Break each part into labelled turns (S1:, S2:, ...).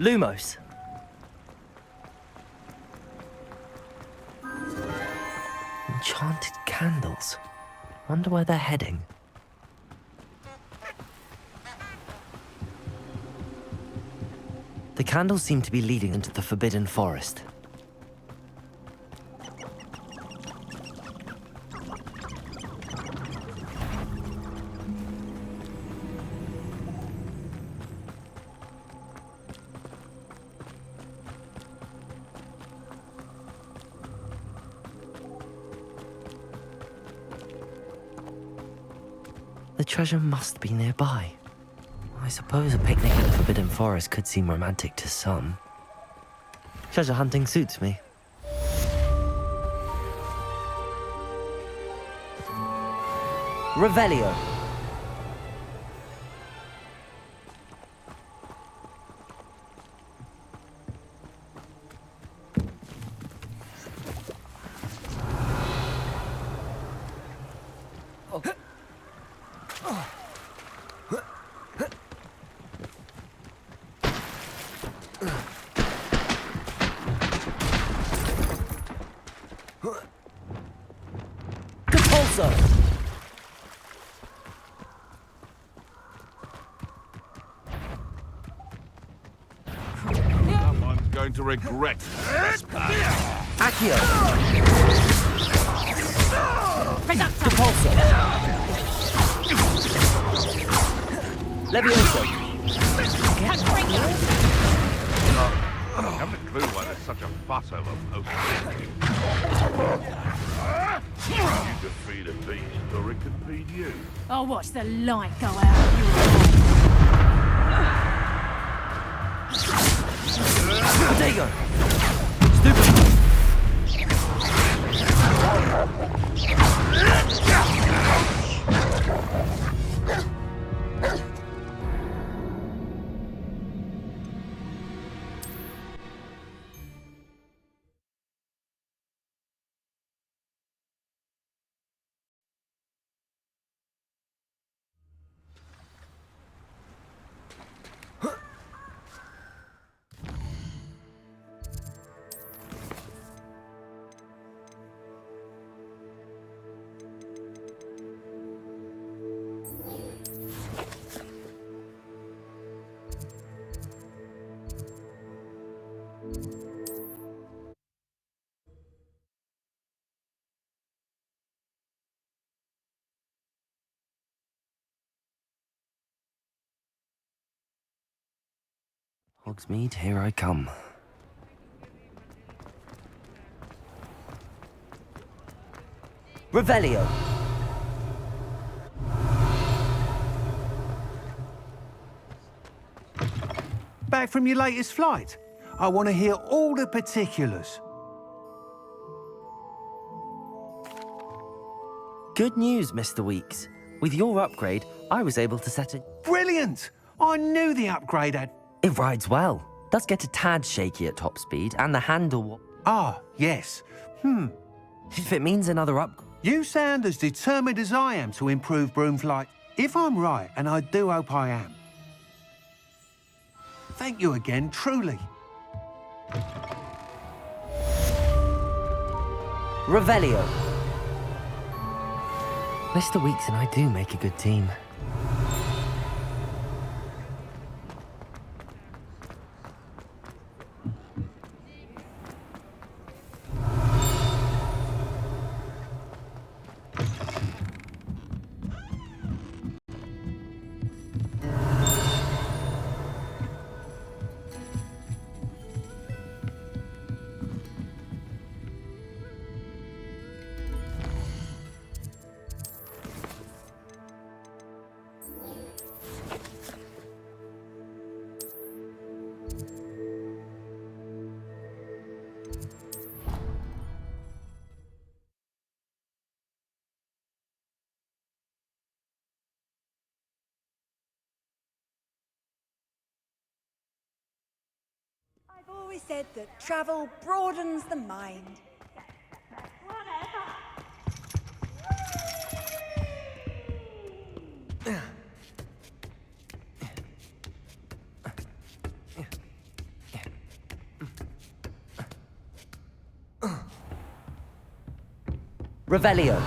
S1: Lumos. Enchanted candles. Wonder where they're heading. The candles seem to be leading into the Forbidden Forest. The treasure must be nearby. I suppose a picnic in the Forbidden Forest could seem romantic to some. Treasure hunting suits me. Revelio.
S2: Someone's going to regret this.
S1: Accio. Repulsor. Levioso.
S2: I haven't a clue why there's such a fuss over post. You could feed a beast, or it could feed you.
S3: I'll watch the light go out.
S1: Potato. Stupid. Hogsmeade, here I come. Revelio.
S4: Back from your latest flight? I want to hear all the particulars.
S1: Good news, Mr. Weeks. With your upgrade, I was able to set it.
S4: Brilliant! I knew the upgrade had...
S1: It rides well. Does get a tad shaky at top speed, and the handle...
S4: Ah, yes.
S1: If it means another upgrade...
S4: You sound as determined as I am to improve Broomflight. If I'm right, and I do hope I am. Thank you again, truly.
S1: Revelio. Mr. Weeks and I do make a good team.
S5: I've always said that travel broadens the mind.
S1: Revelio.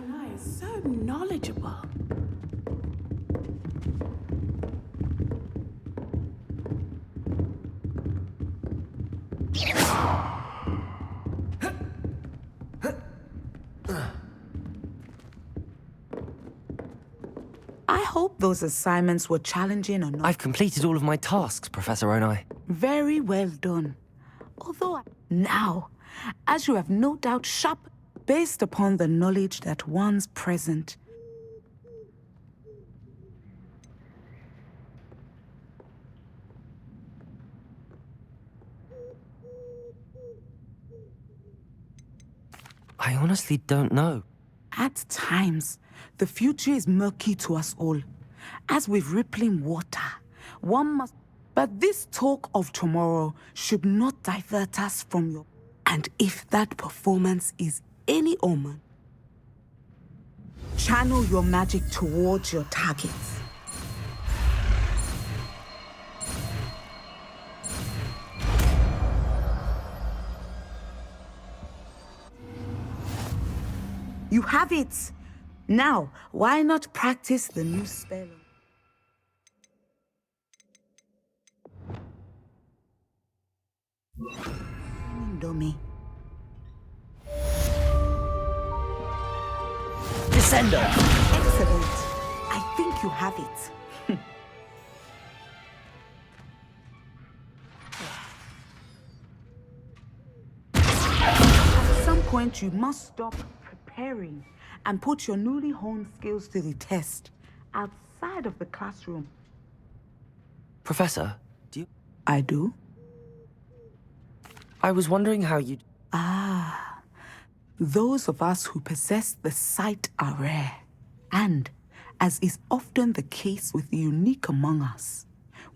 S3: Nice, so knowledgeable.
S6: I hope those assignments were challenging or not.
S1: I've completed all of my tasks, Professor Onai.
S6: Very well done. Although now, as you have no doubt based upon the knowledge that one's present.
S1: I honestly don't know.
S6: At times, the future is murky to us all. As with rippling water, one must... But this talk of tomorrow should not divert us from your... And if that performance is any omen, channel your magic towards your targets. You have it! Now, why not practice the new spell? Dummy.
S1: Descender!
S6: Excellent. I think you have it. At some point, you must stop preparing and put your newly honed skills to the test outside of the classroom.
S1: Professor, do you...
S6: I do?
S1: I was wondering how you'd...
S6: Those of us who possess the sight are rare. And, as is often the case with the unique among us,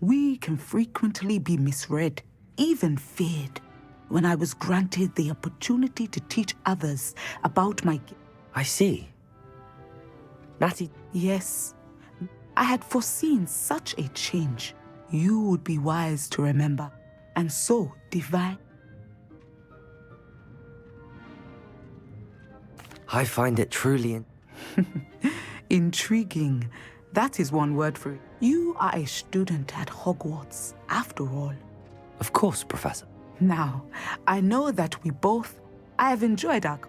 S6: we can frequently be misread, even feared. When I was granted the opportunity to teach others about my...
S1: I see. Natty...
S6: Yes, I had foreseen such a change. You would be wise to remember, and so divine.
S1: I find it truly...
S6: Intriguing. That is one word for it. You are a student at Hogwarts, after all.
S1: Of course, Professor.
S6: Now, I know that I have enjoyed our...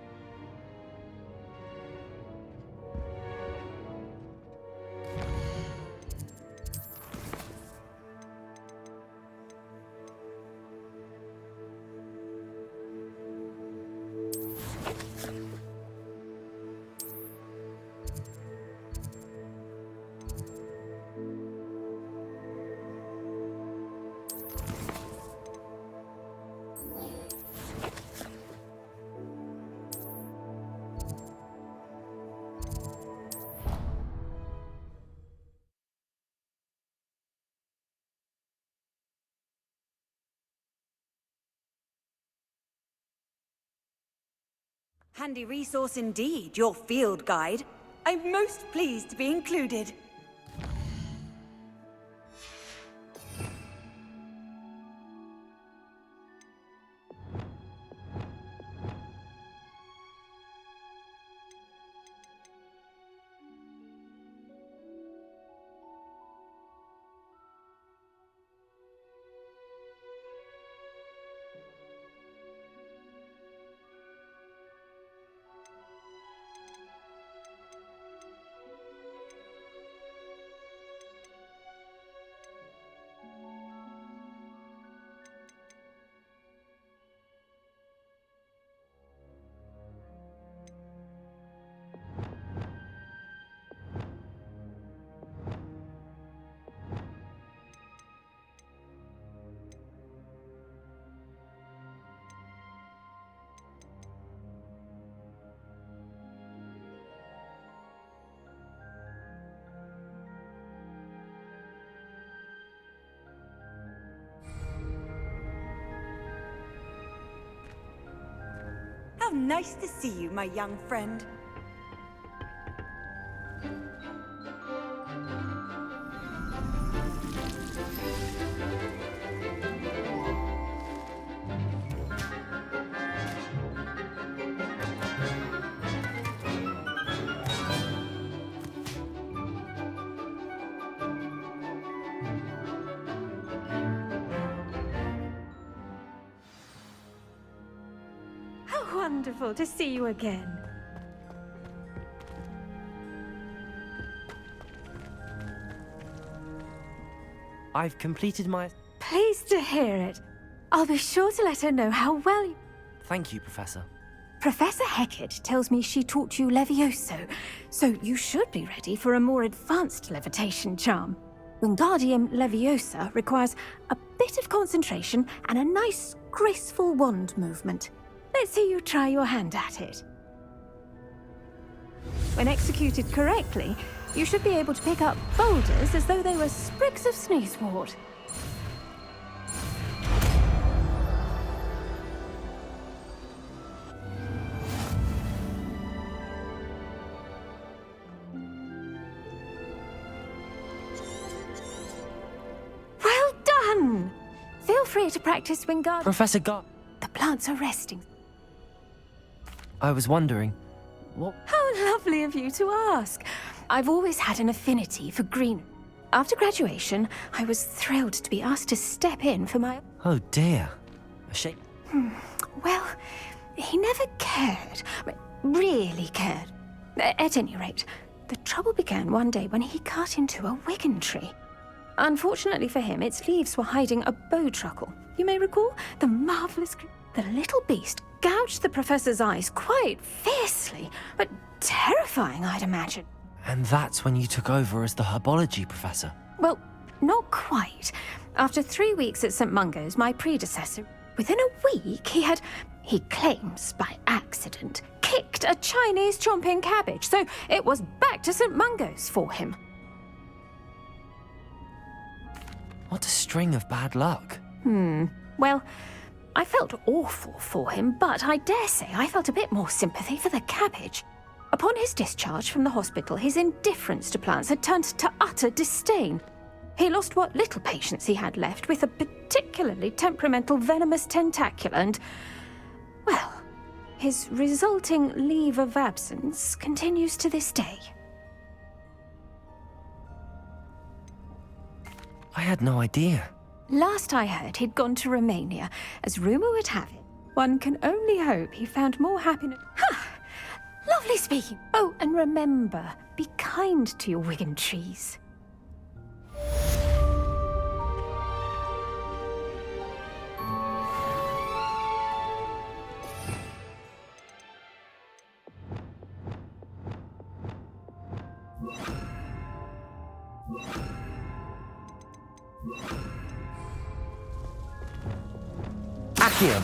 S5: Handy resource indeed, your field guide. I'm most pleased to be included. nice to see you, my young friend.
S3: How wonderful to see you again.
S1: I've completed my...
S3: Pleased to hear it. I'll be sure to let her know how well you...
S1: Thank you, Professor.
S3: Professor Hecat tells me she taught you Levioso, so you should be ready for a more advanced levitation charm. Wingardium Leviosa requires a bit of concentration and a nice, graceful wand movement. Let's see you try your hand at it. When executed correctly, you should be able to pick up boulders as though they were sprigs of sneezewort. Well done! Feel free to practice Wingardium.
S1: Professor Gar...
S3: The plants are resting.
S1: I was wondering, what...
S3: How lovely of you to ask. I've always had an affinity for green. After graduation, I was thrilled to be asked to step in for my...
S1: Oh dear. A shame.
S3: Well, he never cared. Really cared. At any rate, the trouble began one day when he cut into a wigan tree. Unfortunately for him, its leaves were hiding a bowtruckle. You may recall the marvelous... The little beast gouged the professor's eyes quite fiercely, but terrifying, I'd imagine.
S1: And that's when you took over as the herbology professor.
S3: Well, not quite. After 3 weeks at St. Mungo's, my predecessor, within a week he claims by accident, kicked a Chinese chomping cabbage, so it was back to St. Mungo's for him.
S1: What a string of bad luck.
S3: Well, I felt awful for him, but I dare say I felt a bit more sympathy for the cabbage. Upon his discharge from the hospital, his indifference to plants had turned to utter disdain. He lost what little patience he had left with a particularly temperamental venomous tentacula and, well, his resulting leave of absence continues to this day.
S1: I had no idea.
S3: Last I heard, he'd gone to Romania. As rumour would have it, one can only hope he found more happiness. Ha! Lovely speaking. Oh, and remember, be kind to your wigan trees.
S1: Accio!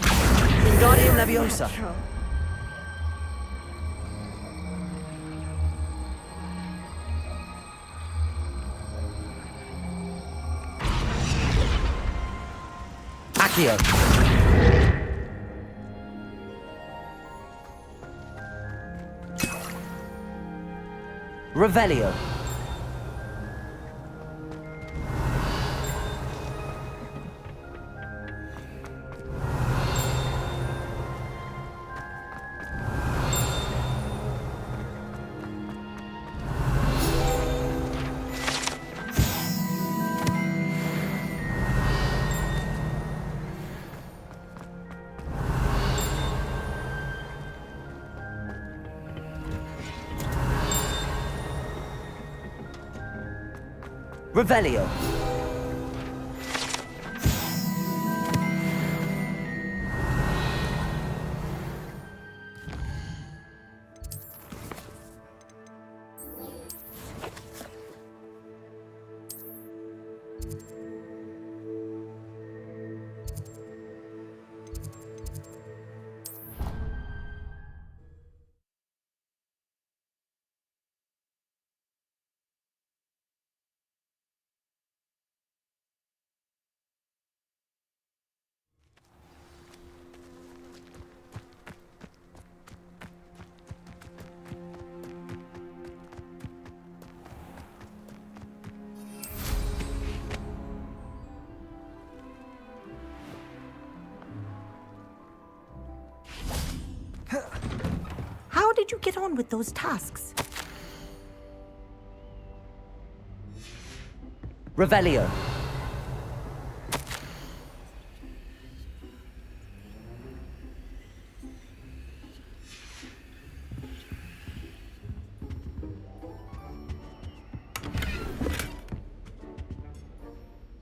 S1: Wingardium Leviosa! Accio! Revelio! Revelio!
S7: How did you get on with those tasks?
S1: Revelio.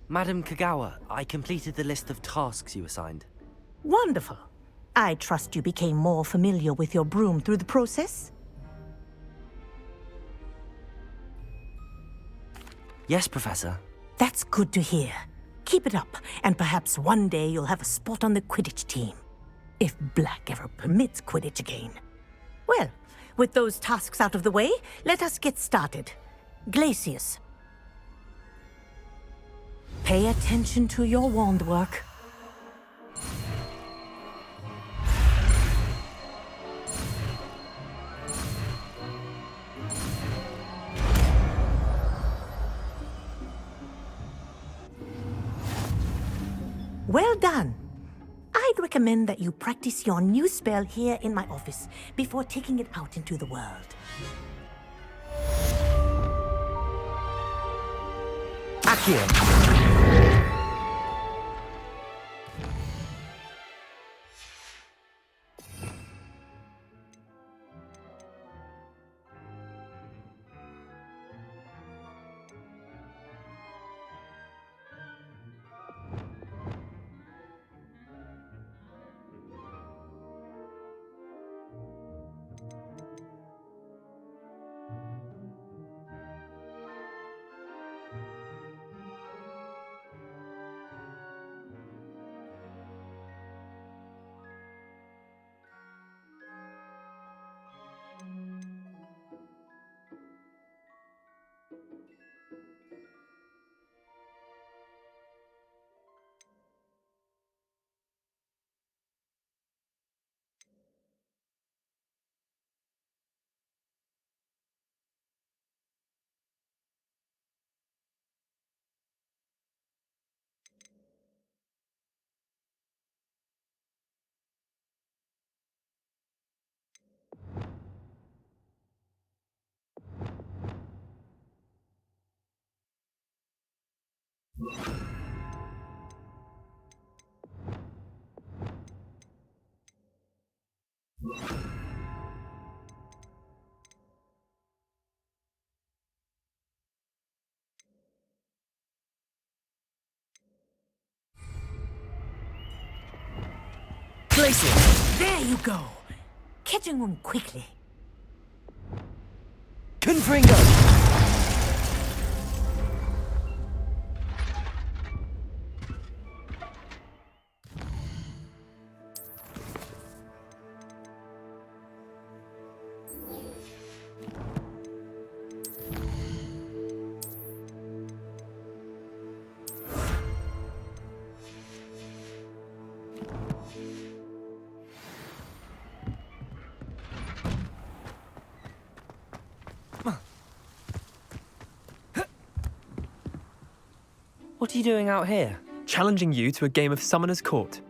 S1: Madam Kagawa, I completed the list of tasks you assigned.
S7: Wonderful. I trust you became more familiar with your broom through the process?
S1: Yes, Professor.
S7: That's good to hear. Keep it up, and perhaps one day you'll have a spot on the Quidditch team. If Black ever permits Quidditch again. Well, with those tasks out of the way, let us get started. Glacius. Pay attention to your wand work. Well done. I'd recommend that you practice your new spell here in my office before taking it out into the world.
S1: Accio. Glacius.
S7: There you go. Catching them quickly.
S1: Confringo. What are you doing out here?
S8: Challenging you to a game of Summoner's Court.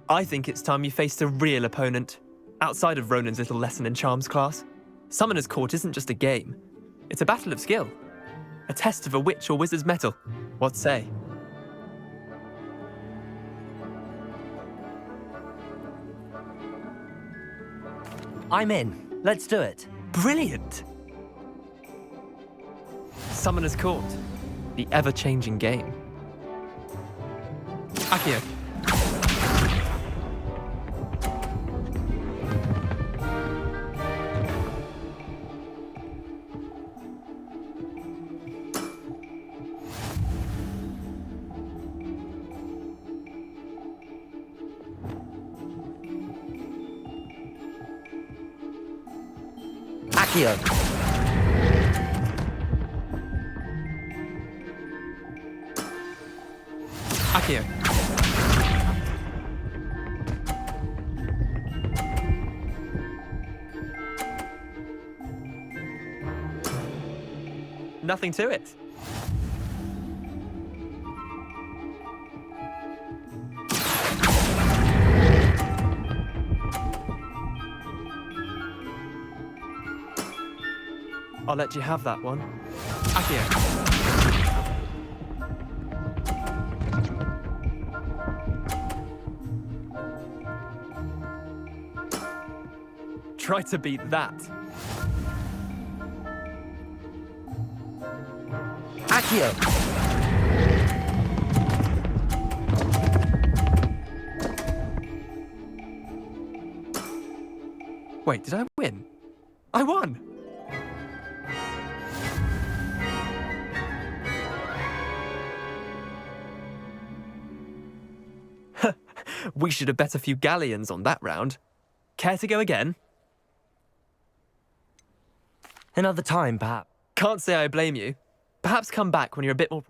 S8: I think it's time you faced a real opponent, outside of Ronan's little lesson in charms class. Summoner's Court isn't just a game. It's a battle of skill. A test of a witch or wizard's mettle. What say?
S1: I'm in. Let's do it.
S8: Brilliant! Summoner's Court. The ever-changing game. Accio.
S1: Accio.
S8: Accio. Nothing to it. I'll let you have that one. Akio. Try to beat that.
S1: Akio!
S8: Wait, did I win? I won! We should have bet a few galleons on that round. Care to go again?
S1: Another time, perhaps.
S8: Can't say I blame you. Perhaps come back when you're a bit more...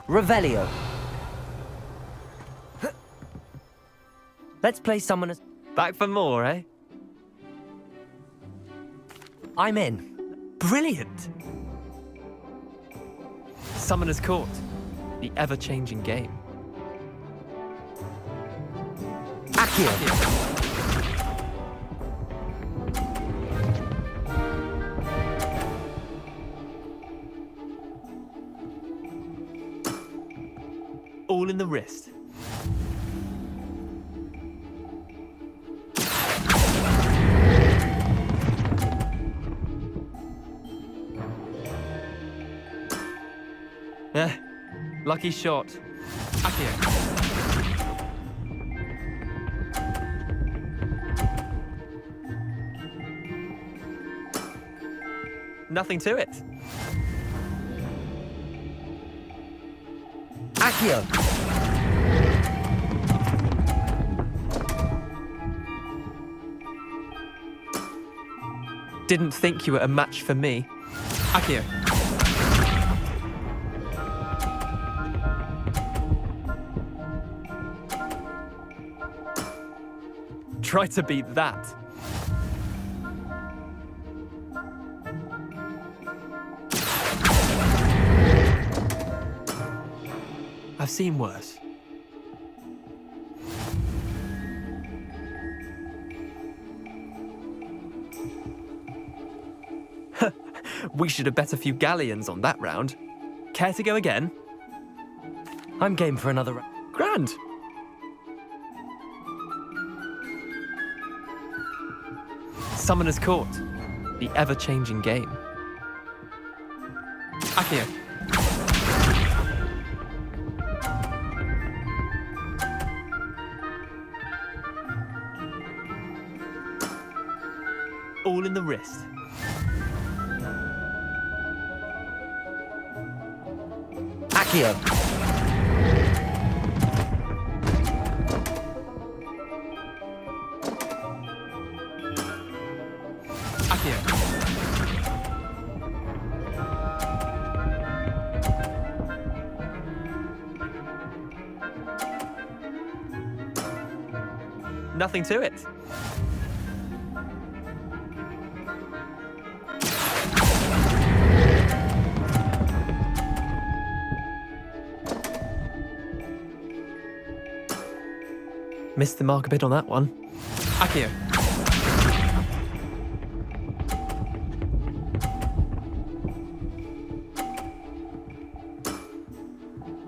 S1: Revelio. Let's play someone as...
S8: Back for more, eh?
S1: I'm in.
S8: Brilliant! Summoner's Court. The ever-changing game.
S1: Akio.
S8: All in the wrist. Lucky shot. Akio. Nothing to it.
S1: Akio.
S8: Didn't think you were a match for me. Akio. Try to beat that. I've seen worse. We should have bet a few galleons on that round. Care to go again?
S1: I'm game for another round.
S8: Grand. Summoner's Court. The ever-changing game. Akio. All in the wrist.
S1: Akio.
S8: Nothing to it. Missed the mark a bit on that one. Akio.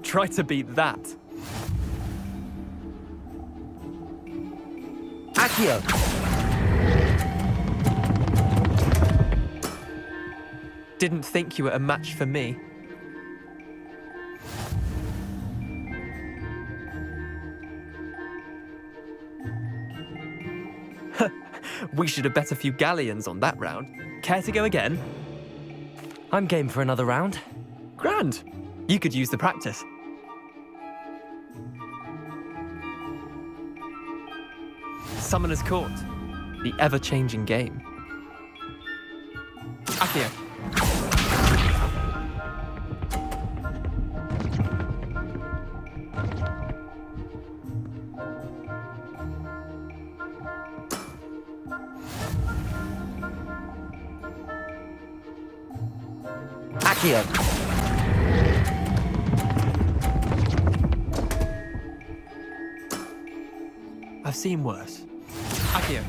S8: Try to beat that.
S1: Akio!
S8: Didn't think you were a match for me. We should have bet a few galleons on that round. Care to go again?
S1: I'm game for another round.
S8: Grand. You could use the practice. Summoner's Court. The ever-changing game. Akio.
S1: Akio!
S8: I've seen worse. Akio.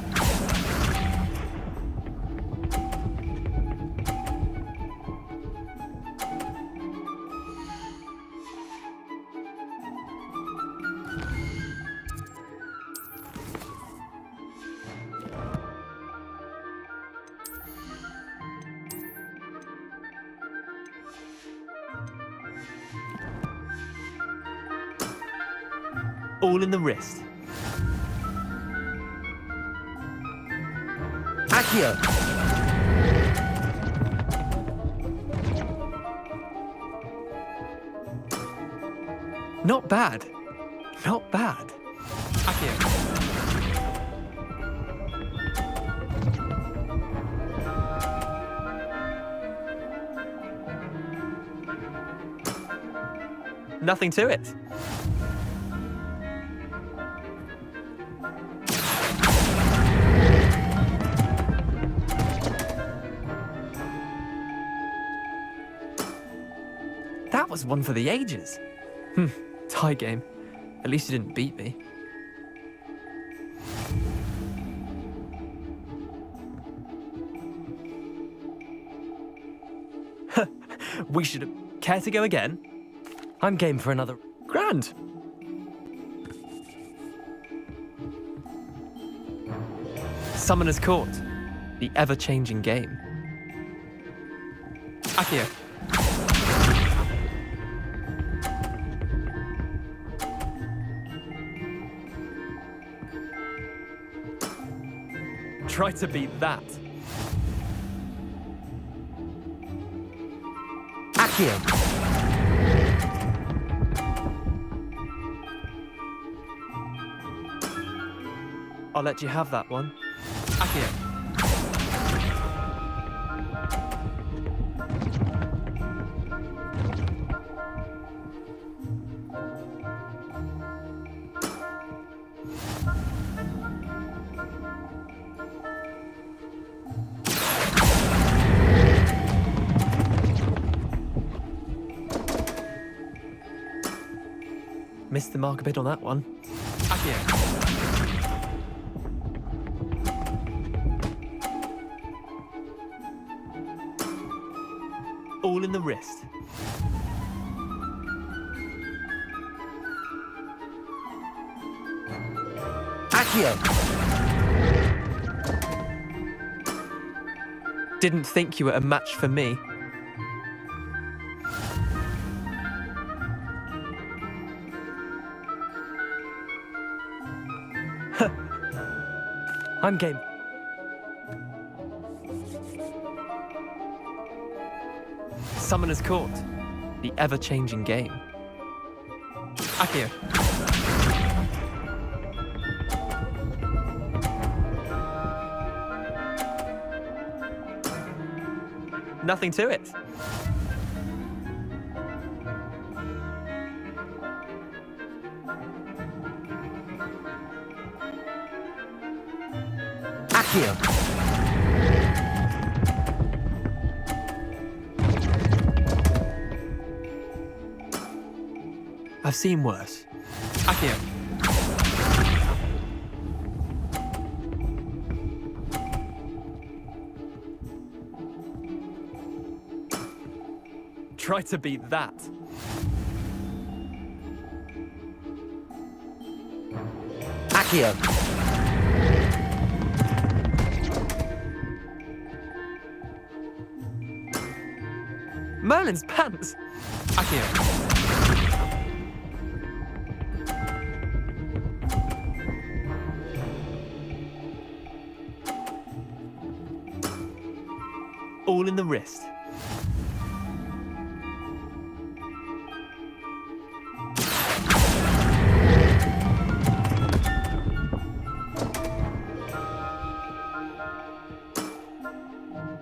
S8: All in the wrist.
S1: Akio!
S8: Not bad. Not bad. Akio. Nothing to it. That was one for the ages. Tie game. At least you didn't beat me. We should have... Care to go again?
S1: I'm game for another...
S8: Grand. Summoner's Court. The ever-changing game. Akio. Try to beat that.
S1: Akio!
S8: I'll let you have that one. Akio. Missed the mark a bit on that one. Akio. All in the wrist.
S1: Akio!
S8: Didn't think you were a match for me.
S1: I'm game.
S8: Summoner's Court. The ever-changing game. Akio. Nothing to it.
S1: Accio.
S8: I've seen worse. Accio. Try to beat that.
S1: Accio.
S8: Merlin's pants. Accio. All in the wrist.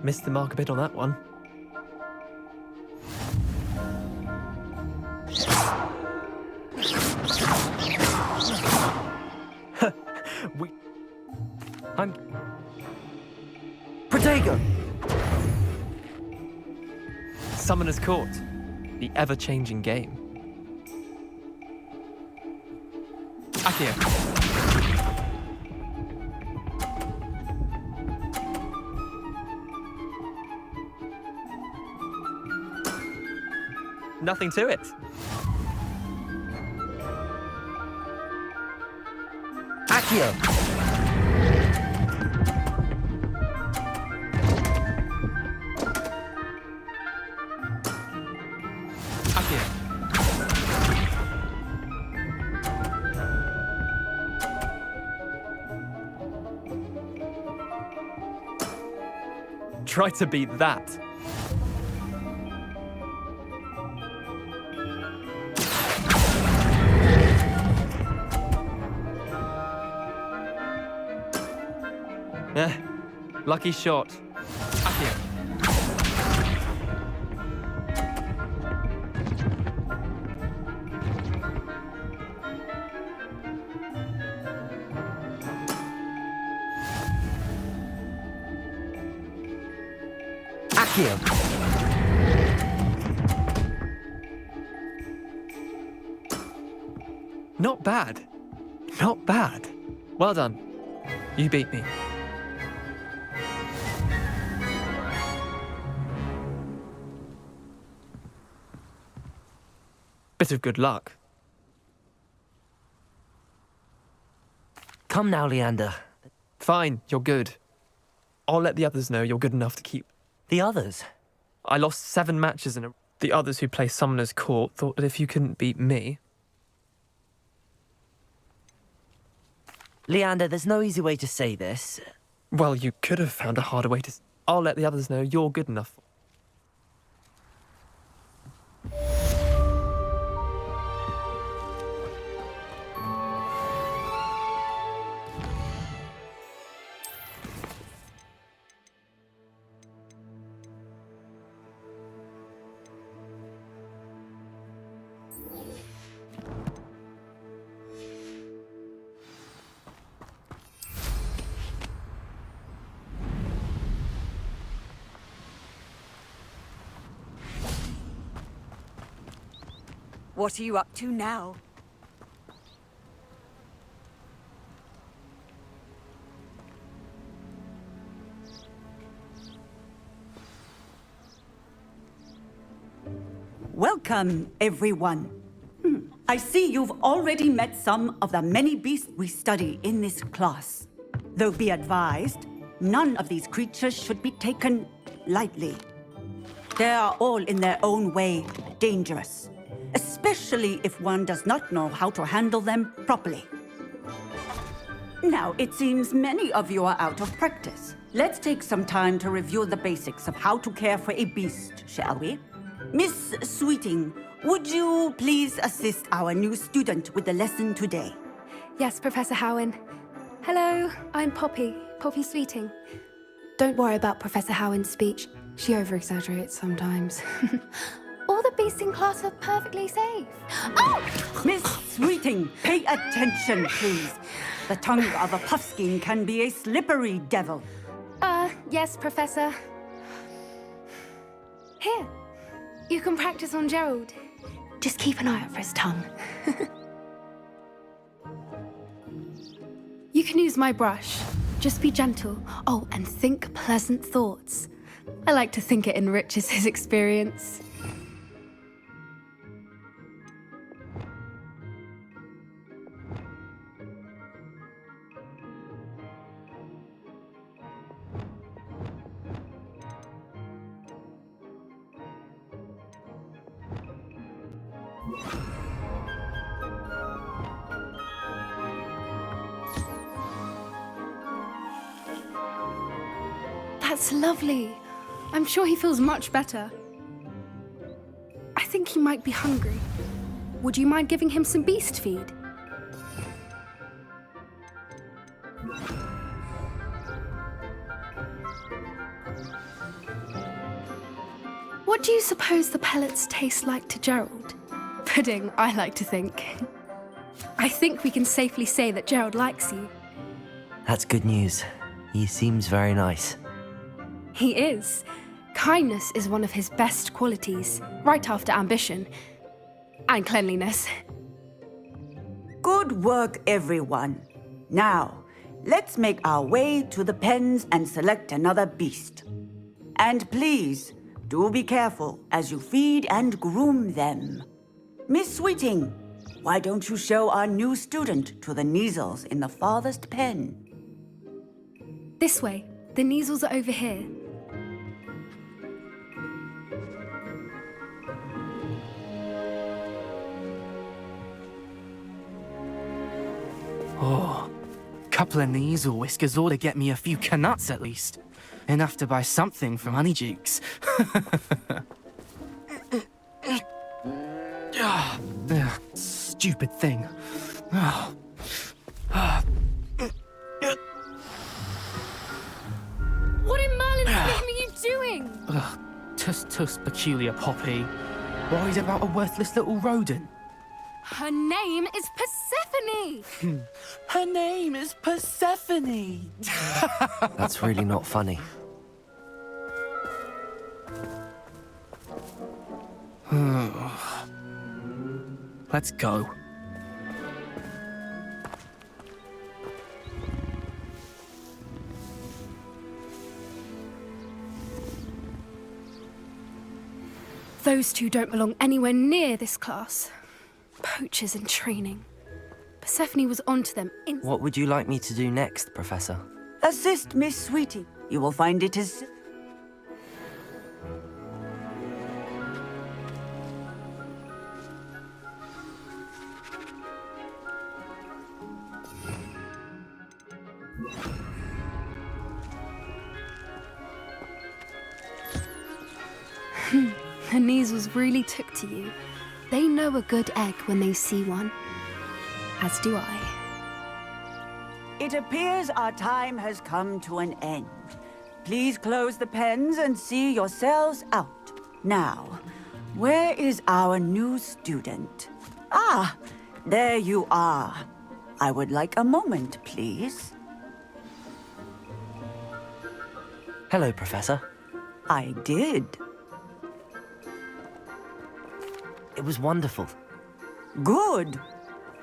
S8: Missed the mark a bit on that one.
S1: I'm... Protego!
S8: Summoner's Court. The ever-changing game. Accio. Nothing to it.
S1: Accio.
S8: Accio. Try to beat that. Lucky shot. Accio.
S1: Accio.
S8: Not bad. Not bad. Well done. You beat me. Bit of good luck.
S1: Come now, Leander.
S8: Fine, you're good. I'll let the others know you're good enough to keep.
S1: The others?
S8: I lost 7 matches in a... The others who play Summoner's Court thought that if you couldn't beat me...
S1: Leander, there's no easy way to say this.
S8: Well, you could have found a harder way to... I'll let the others know you're good enough.
S5: What are you up to now?
S9: Welcome, everyone. I see you've already met some of the many beasts we study in this class. Though be advised, none of these creatures should be taken lightly. They are all in their own way dangerous, especially if one does not know how to handle them properly. Now, it seems many of you are out of practice. Let's take some time to review the basics of how to care for a beast, shall we? Miss Sweeting, would you please assist our new student with the lesson today?
S10: Yes, Professor Howen. Hello, I'm Poppy Sweeting. Don't worry about Professor Howen's speech. She over-exaggerates sometimes. All the beasts in class are perfectly safe. Oh!
S9: Miss Sweeting, pay attention, please. The tongue of a puffskein can be a slippery devil.
S10: Yes, Professor. Here, you can practice on Gerald. Just keep an eye out for his tongue. You can use my brush. Just be gentle. Oh, and think pleasant thoughts. I like to think it enriches his experience. That's lovely. I'm sure he feels much better. I think he might be hungry. Would you mind giving him some beast feed? What do you suppose the pellets taste like to Gerald? Pudding, I like to think. I think we can safely say that Gerald likes you.
S1: That's good news. He seems very nice.
S10: He is. Kindness is one of his best qualities, right after ambition. And cleanliness.
S9: Good work, everyone. Now, let's make our way to the pens and select another beast. And please, do be careful as you feed and groom them. Miss Sweeting, why don't you show our new student to the Kneazles in the farthest pen?
S10: This way. The Kneazles are over here.
S11: Oh, couple of Kneazle whiskers ought to get me a few canuts at least. Enough to buy something from Honeydukes. Stupid thing.
S10: What in Merlin's name are you doing?
S11: Tuss peculiar Poppy. Worried about a worthless little rodent.
S10: Her name is Persephone!
S11: Her name is Persephone!
S1: That's really not funny.
S11: Let's go.
S10: Those two don't belong anywhere near this class. Poachers in training. Persephone was onto them instantly.
S1: What would you like me to do next, Professor?
S9: Assist Miss Sweeting. You will find it is...
S10: The Kneazles really took to you. They know a good egg when they see one. As do I.
S9: It appears our time has come to an end. Please close the pens and see yourselves out. Now, where is our new student? Ah, there you are. I would like a moment, please.
S1: Hello, Professor.
S9: I did.
S1: It was wonderful.
S9: Good.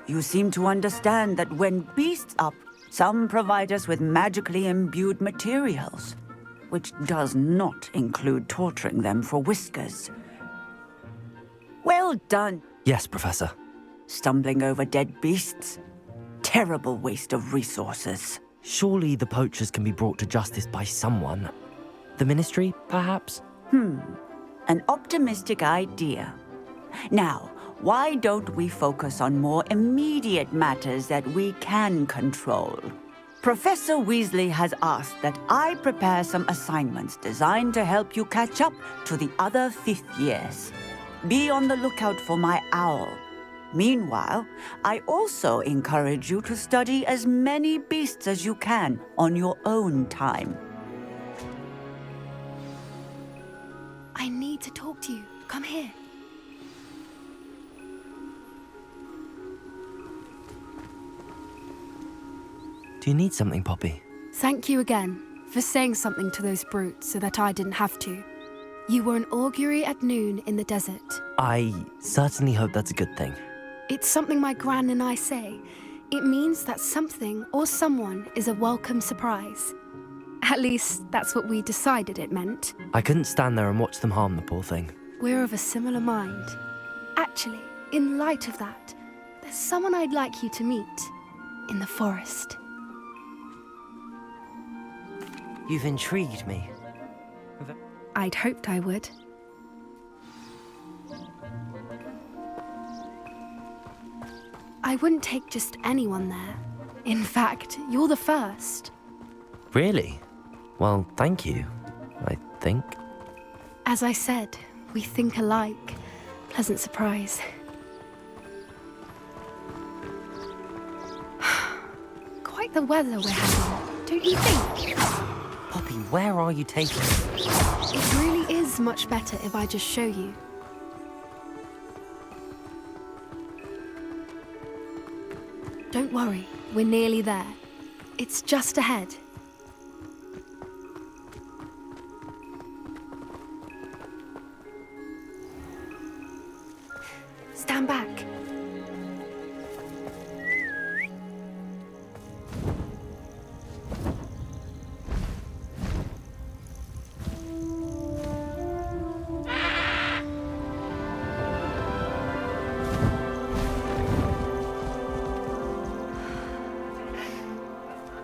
S9: You seem to understand that when beasts up, some provide us with magically imbued materials, which does not include torturing them for whiskers. Well done.
S1: Yes, Professor.
S9: Stumbling over dead beasts? Terrible waste of resources.
S1: Surely the poachers can be brought to justice by someone. The Ministry, perhaps?
S9: An optimistic idea. Now, why don't we focus on more immediate matters that we can control? Professor Weasley has asked that I prepare some assignments designed to help you catch up to the other 5th years. Be on the lookout for my owl. Meanwhile, I also encourage you to study as many beasts as you can on your own time.
S10: I need to talk to you. Come here.
S1: Do you need something, Poppy?
S10: Thank you again for saying something to those brutes so that I didn't have to. You were an augury at noon in the desert.
S1: I certainly hope that's a good thing.
S10: It's something my gran and I say. It means that something or someone is a welcome surprise. At least, that's what we decided it meant.
S1: I couldn't stand there and watch them harm the poor thing.
S10: We're of a similar mind. Actually, in light of that, there's someone I'd like you to meet in the forest.
S1: You've intrigued me.
S10: I'd hoped I would. I wouldn't take just anyone there. In fact, you're the first.
S1: Really? Well, thank you, I think.
S10: As I said, we think alike. Pleasant surprise. Quite the weather we're having, don't you think?
S1: Poppy, where are you taking me?
S10: It really is much better if I just show you. Don't worry, we're nearly there. It's just ahead. Stand back.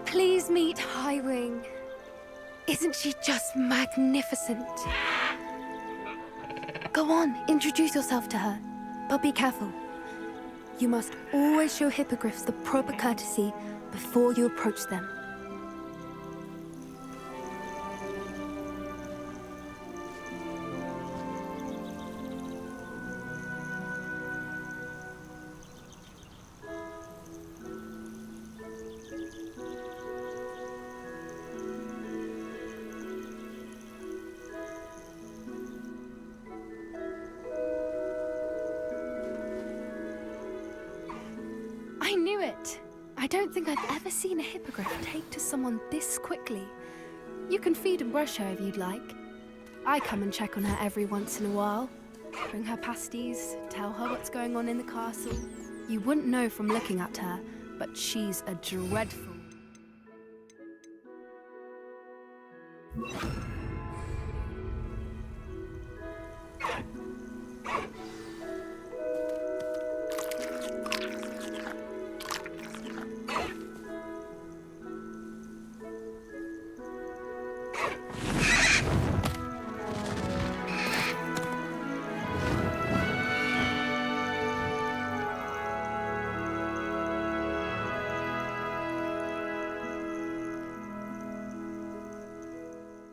S10: Please meet Highwing. Isn't she just magnificent? Go on, introduce yourself to her. But be careful. You must always show hippogriffs the proper courtesy before you approach them. I knew it! I don't think I've ever seen a hippogriff take to someone this quickly. You can feed and brush her if you'd like. I come and check on her every once in a while. Bring her pasties, tell her what's going on in the castle. You wouldn't know from looking at her, but she's a dreadful...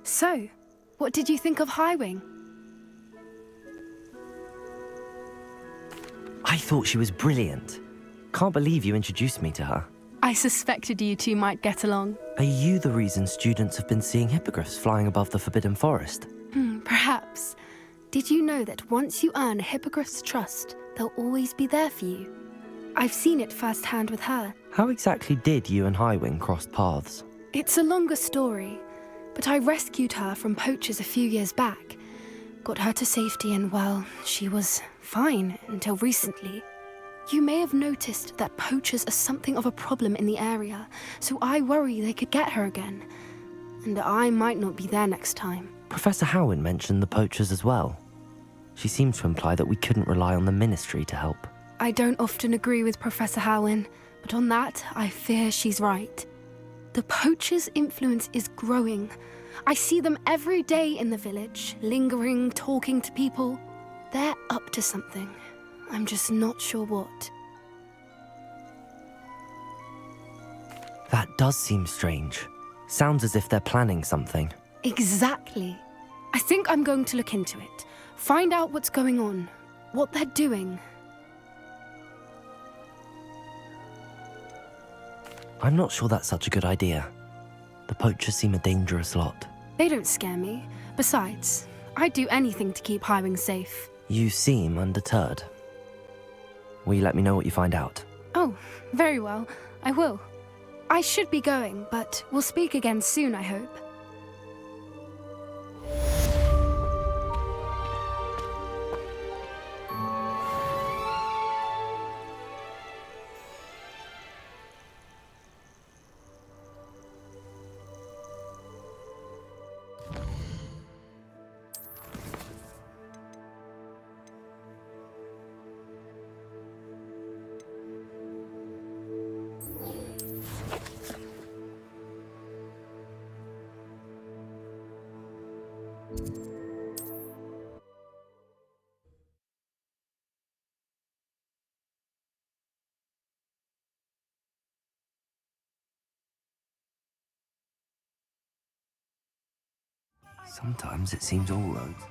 S10: So, what did you think of Highwing?
S1: I thought she was brilliant. Can't believe you introduced me to her.
S10: I suspected you two might get along.
S1: Are you the reason students have been seeing hippogriffs flying above the Forbidden Forest?
S10: Perhaps. Did you know that once you earn a hippogriff's trust, they'll always be there for you? I've seen it firsthand with her.
S1: How exactly did you and Highwing cross paths?
S10: It's a longer story, but I rescued her from poachers a few years back. Got her to safety and, well, she was fine until recently. You may have noticed that poachers are something of a problem in the area, so I worry they could get her again. And I might not be there next time.
S1: Professor Howin mentioned the poachers as well. She seemed to imply that we couldn't rely on the ministry to help.
S10: I don't often agree with Professor Howin, but on that, I fear she's right. The poachers' influence is growing. I see them every day in the village, lingering, talking to people. They're up to something. I'm just not sure what.
S1: That does seem strange. Sounds as if they're planning something.
S10: Exactly. I think I'm going to look into it. Find out what's going on, what they're doing.
S1: I'm not sure that's such a good idea. The poachers seem a dangerous lot.
S10: They don't scare me. Besides, I'd do anything to keep Highwing safe.
S1: You seem undeterred. Will you let me know what you find out?
S10: Oh, very well. I will. I should be going, but we'll speak again soon, I hope.
S1: Sometimes it seems all roads.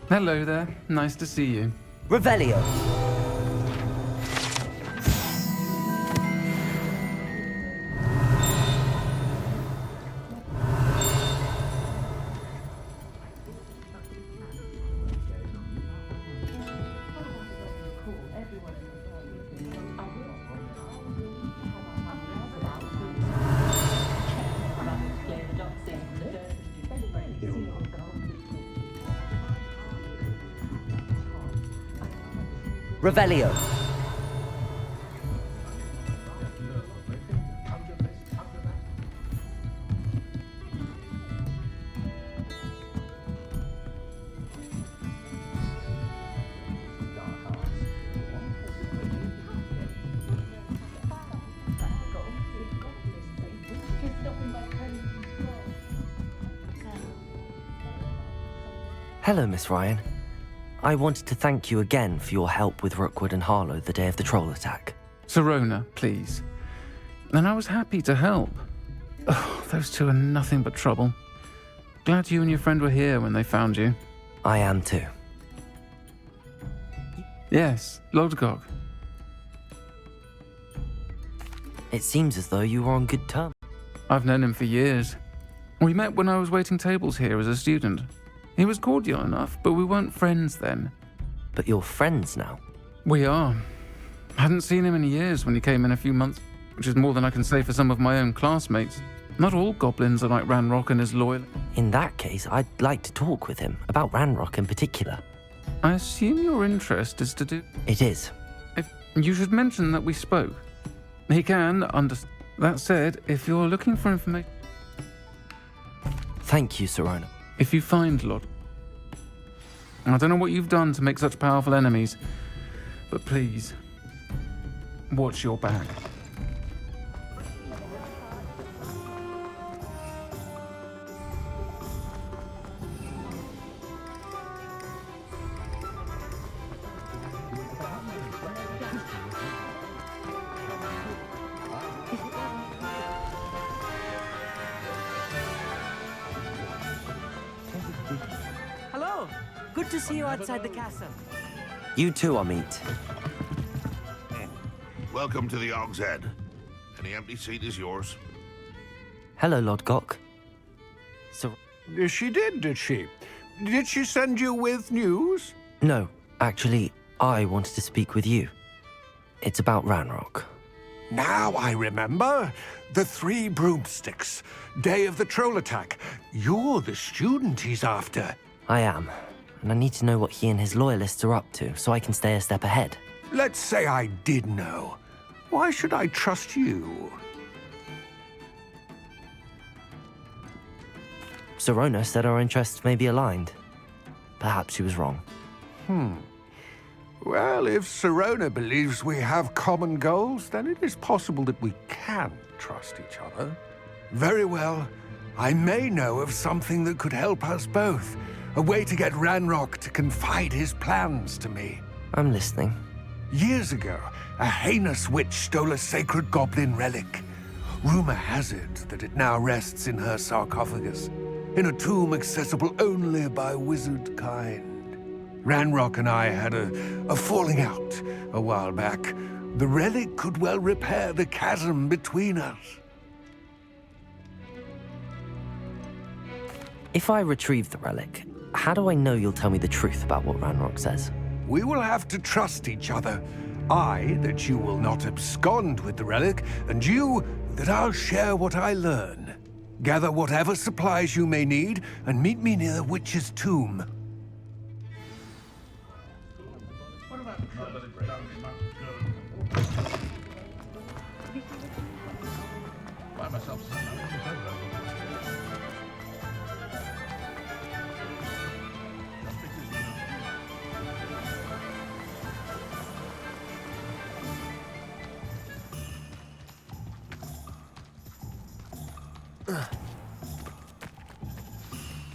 S12: Hello there. Nice to see you.
S1: Revelio. Revelio. Hello, Miss Ryan. I wanted to thank you again for your help with Rookwood and Harlow the day of the troll attack.
S12: Sirona, please. And I was happy to help. Oh, those two are nothing but trouble. Glad you and your friend were here when they found you.
S1: I am too.
S12: Yes, Lodgok.
S1: It seems as though you were on good terms.
S12: I've known him for years. We met when I was waiting tables here as a student. He was cordial enough, but we weren't friends then.
S1: But you're friends now?
S12: We are. Hadn't seen him in years when he came in a few months, which is more than I can say for some of my own classmates. Not all goblins are like Ranrock and his loyal.
S1: In that case, I'd like to talk with him, about Ranrock in particular.
S12: I assume your interest is to do...
S1: It is.
S12: You should mention that we spoke. He can understand. That said, if you're looking for information...
S1: Thank you, Sirona.
S12: If you find Lord... I don't know what you've done to make such powerful enemies, but please, watch your back.
S13: Hello. Good to see you outside the castle.
S1: You too, Amit.
S2: Welcome to the Og's Head. Any empty seat is yours.
S1: Hello, Lodgok.
S4: She did she? Did she send you with news?
S1: No, actually, I wanted to speak with you. It's about Ranrock.
S14: Now I remember. The 3 broomsticks. Day of the troll attack. You're the student he's after.
S1: I am, and I need to know what he and his loyalists are up to so I can stay a step ahead.
S14: Let's say I did know. Why should I trust you?
S1: Sirona said our interests may be aligned. Perhaps she was wrong.
S14: Well, if Sirona believes we have common goals, then it is possible that we can trust each other. Very well. I may know of something that could help us both. A way to get Ranrock to confide his plans to me.
S1: I'm listening.
S14: Years ago, a heinous witch stole a sacred goblin relic. Rumor has it that it now rests in her sarcophagus, in a tomb accessible only by wizard kind. Ranrock and I had a falling out a while back. The relic could well repair the chasm between us.
S1: If I retrieve the relic, how do I know you'll tell me the truth about what Ranrock says?
S14: We will have to trust each other. I, that you will not abscond with the relic, and you, that I'll share what I learn. Gather whatever supplies you may need, and meet me near the witch's tomb.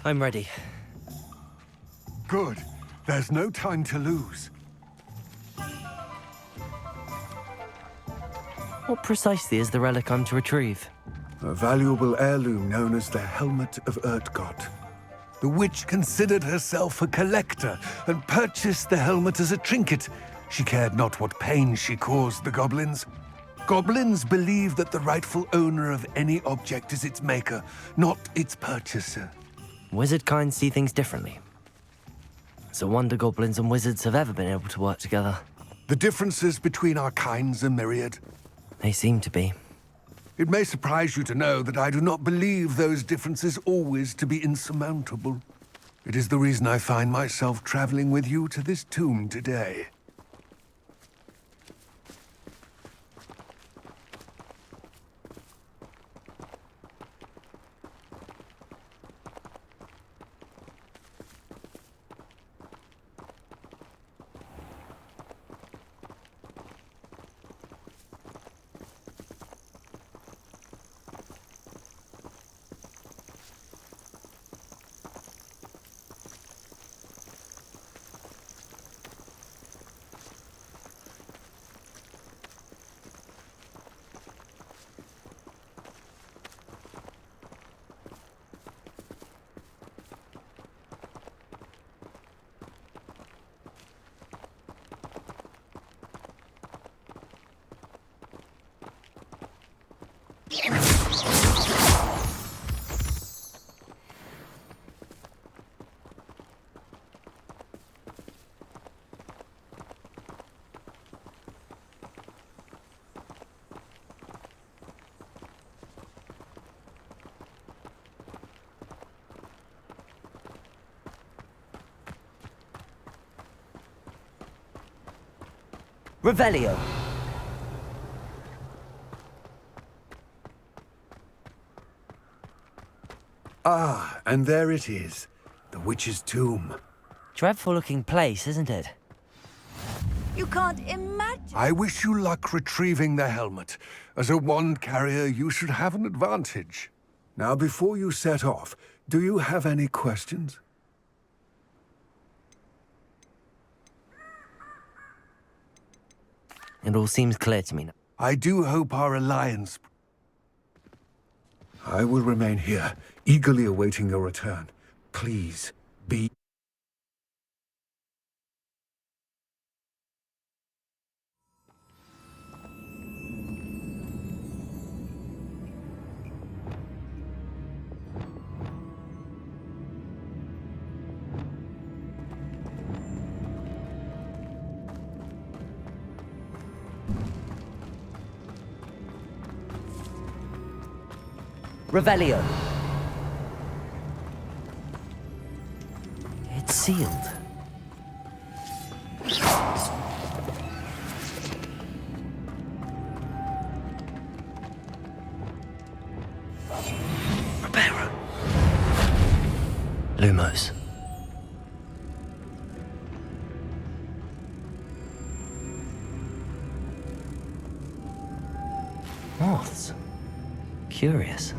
S1: I'm ready.
S14: Good. There's no time to lose.
S1: What precisely is the relic I'm to retrieve?
S14: A valuable heirloom known as the Helmet of Urtgott. The witch considered herself a collector and purchased the helmet as a trinket. She cared not what pain she caused the goblins. Goblins believe that the rightful owner of any object is its maker, not its purchaser.
S1: Wizard kind see things differently. It's a wonder goblins and wizards have ever been able to work together.
S14: The differences between our kinds are myriad.
S1: They seem to be.
S14: It may surprise you to know that I do not believe those differences always to be insurmountable. It is the reason I find myself traveling with you to this tomb today.
S1: Revelio.
S14: Ah, and there it is. The witch's tomb.
S1: Dreadful looking place, isn't it?
S5: You can't imagine.
S14: I wish you luck retrieving the helmet. As a wand carrier, you should have an advantage. Now, before you set off, do you have any questions?
S1: It all seems clear to me now.
S14: I do hope our alliance... I will remain here, eagerly awaiting your return. Please, be...
S1: Revelio. It's sealed. Reparo. Lumos. Moths. Curious.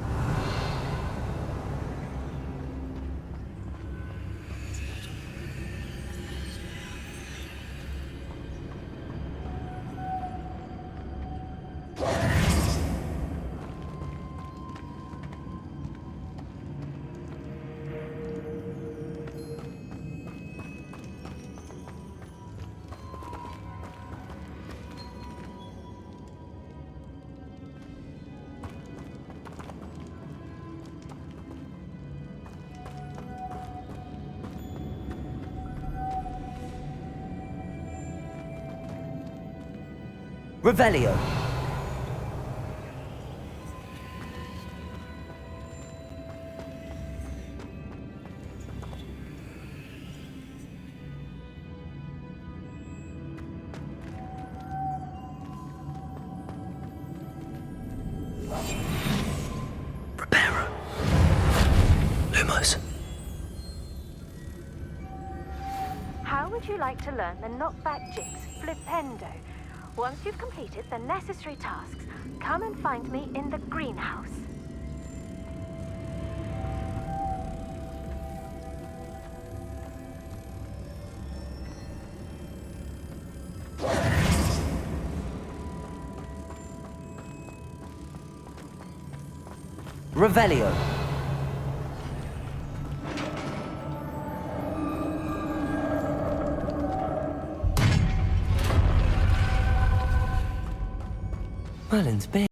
S1: Revelio. Reparo. Lumos.
S15: How would you like to learn the knockback jigs, Flipendo? Once you've completed the necessary tasks, come and find me in the greenhouse.
S1: Revelio. Merlin's big.